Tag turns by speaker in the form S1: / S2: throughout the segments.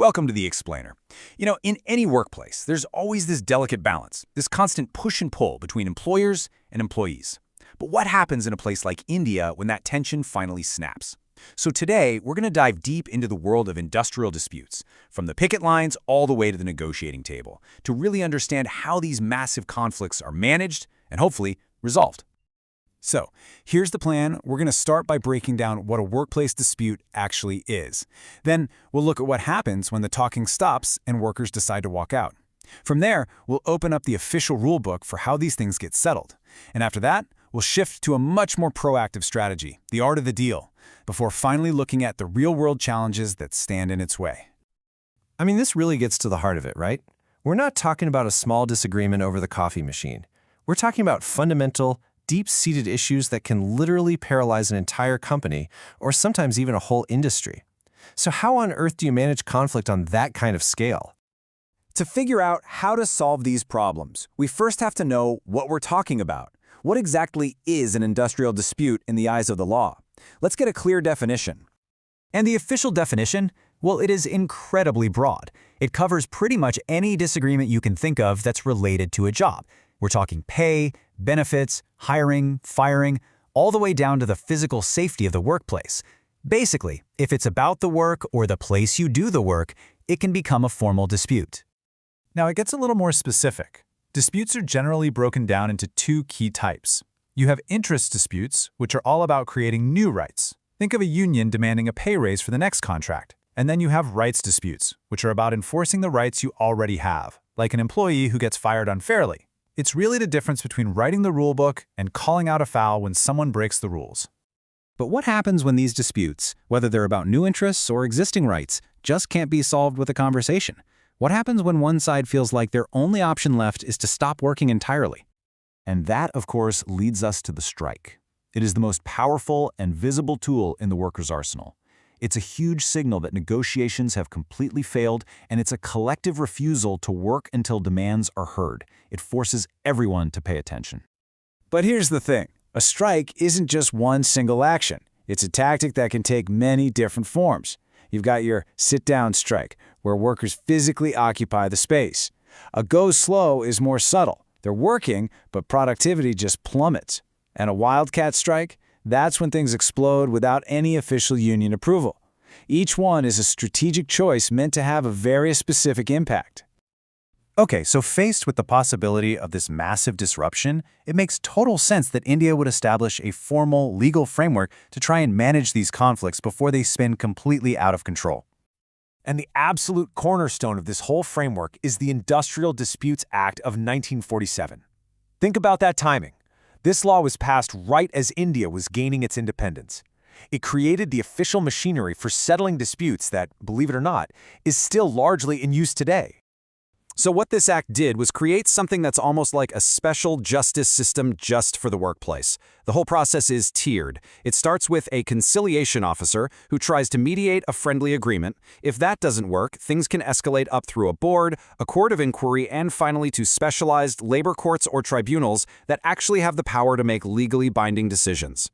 S1: Welcome to The Explainer. In any workplace, there's always this delicate balance, this constant push and pull between employers and employees. But what happens in a place like India when that tension finally snaps? So today, we're going to dive deep into the world of industrial disputes, from the picket lines all the way to the negotiating table, to really understand how these massive conflicts are managed and hopefully resolved. So, here's the plan. We're going to start by breaking down what a workplace dispute actually is. Then, we'll look at what happens when the talking stops and workers decide to walk out. From there, we'll open up the official rulebook for how these things get settled. And after that, we'll shift to a much more proactive strategy, the art of the deal, before finally looking at the real-world challenges that stand in its way.
S2: This really gets to the heart of it, right? We're not talking about a small disagreement over the coffee machine. We're talking about fundamental, deep-seated issues that can literally paralyze an entire company, or sometimes even a whole industry. So how on earth do you manage conflict on that kind of scale?
S1: To figure out how to solve these problems, we first have to know what we're talking about. What exactly is an industrial dispute in the eyes of the law? Let's get a clear definition. And the official definition? Well, it is incredibly broad. It covers pretty much any disagreement you can think of that's related to a job. We're talking pay, benefits, hiring, firing, all the way down to the physical safety of the workplace. Basically, if it's about the work or the place you do the work, it can become a formal dispute.
S3: Now it gets a little more specific. Disputes are generally broken down into two key types. You have interest disputes, which are all about creating new rights. Think of a union demanding a pay raise for the next contract. And then you have rights disputes, which are about enforcing the rights you already have, like an employee who gets fired unfairly. It's really the difference between writing the rule book and calling out a foul when someone breaks the rules.
S1: But what happens when these disputes, whether they're about new interests or existing rights, just can't be solved with a conversation? What happens when one side feels like their only option left is to stop working entirely? And that, of course, leads us to the strike. It is the most powerful and visible tool in the workers' arsenal. It's a huge signal that negotiations have completely failed, and it's a collective refusal to work until demands are heard. It forces everyone to pay attention. But here's the thing. A strike isn't just one single action. It's a tactic that can take many different forms. You've got your sit-down strike, where workers physically occupy the space. A go slow is more subtle. They're working, but productivity just plummets. And a wildcat strike? That's when things explode without any official union approval. Each one is a strategic choice meant to have a very specific impact.
S3: Okay, so faced with the possibility of this massive disruption, it makes total sense that India would establish a formal legal framework to try and manage these conflicts before they spin completely out of control.
S4: And the absolute cornerstone of this whole framework is the Industrial Disputes Act of 1947. Think about that timing. This law was passed right as India was gaining its independence. It created the official machinery for settling disputes that, believe it or not, is still largely in use today.
S1: So what this act did was create something that's almost like a special justice system just for the workplace. The whole process is tiered. It starts with a conciliation officer who tries to mediate a friendly agreement. If that doesn't work, things can escalate up through a board, a court of inquiry, and finally to specialized labor courts or tribunals that actually have the power to make legally binding decisions.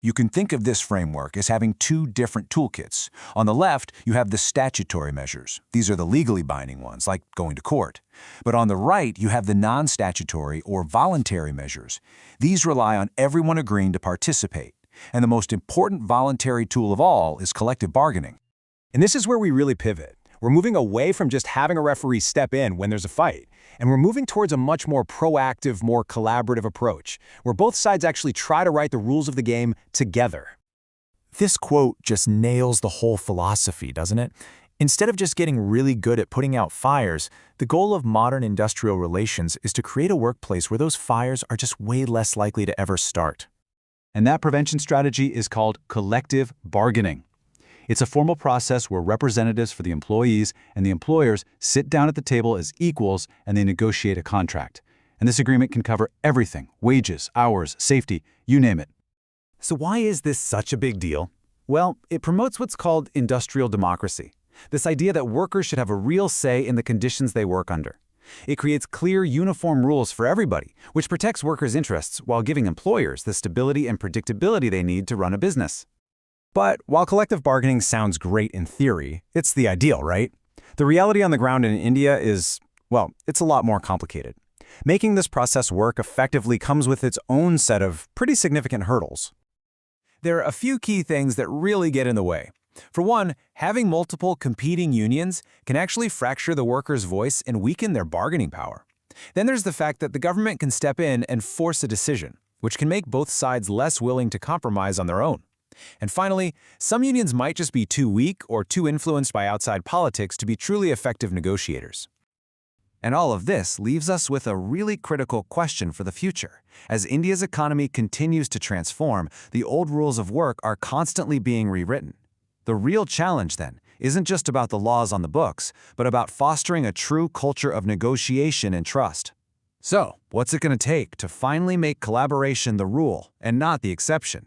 S5: You can think of this framework as having two different toolkits. On the left, you have the statutory measures. These are the legally binding ones, like going to court. But on the right, you have the non-statutory or voluntary measures. These rely on everyone agreeing to participate. And the most important voluntary tool of all is collective bargaining.
S6: And this is where we really pivot. We're moving away from just having a referee step in when there's a fight, and we're moving towards a much more proactive, more collaborative approach, where both sides actually try to write the rules of the game together.
S3: This quote just nails the whole philosophy, doesn't it? Instead of just getting really good at putting out fires, the goal of modern industrial relations is to create a workplace where those fires are just way less likely to ever start.
S7: And that prevention strategy is called collective bargaining. It's a formal process where representatives for the employees and the employers sit down at the table as equals and they negotiate a contract. And this agreement can cover everything: wages, hours, safety, you name it.
S1: So why is this such a big deal? Well, it promotes what's called industrial democracy, this idea that workers should have a real say in the conditions they work under. It creates clear, uniform rules for everybody, which protects workers' interests while giving employers the stability and predictability they need to run a business.
S6: But while collective bargaining sounds great in theory, it's the ideal, right?
S1: The reality on the ground in India is, well, it's a lot more complicated. Making this process work effectively comes with its own set of pretty significant hurdles. There are a few key things that really get in the way. For one, having multiple competing unions can actually fracture the workers' voice and weaken their bargaining power. Then there's the fact that the government can step in and force a decision, which can make both sides less willing to compromise on their own. And finally, some unions might just be too weak or too influenced by outside politics to be truly effective negotiators.
S2: And all of this leaves us with a really critical question for the future. As India's economy continues to transform, the old rules of work are constantly being rewritten. The real challenge, then, isn't just about the laws on the books, but about fostering a true culture of negotiation and trust. So, what's it going to take to finally make collaboration the rule and not the exception?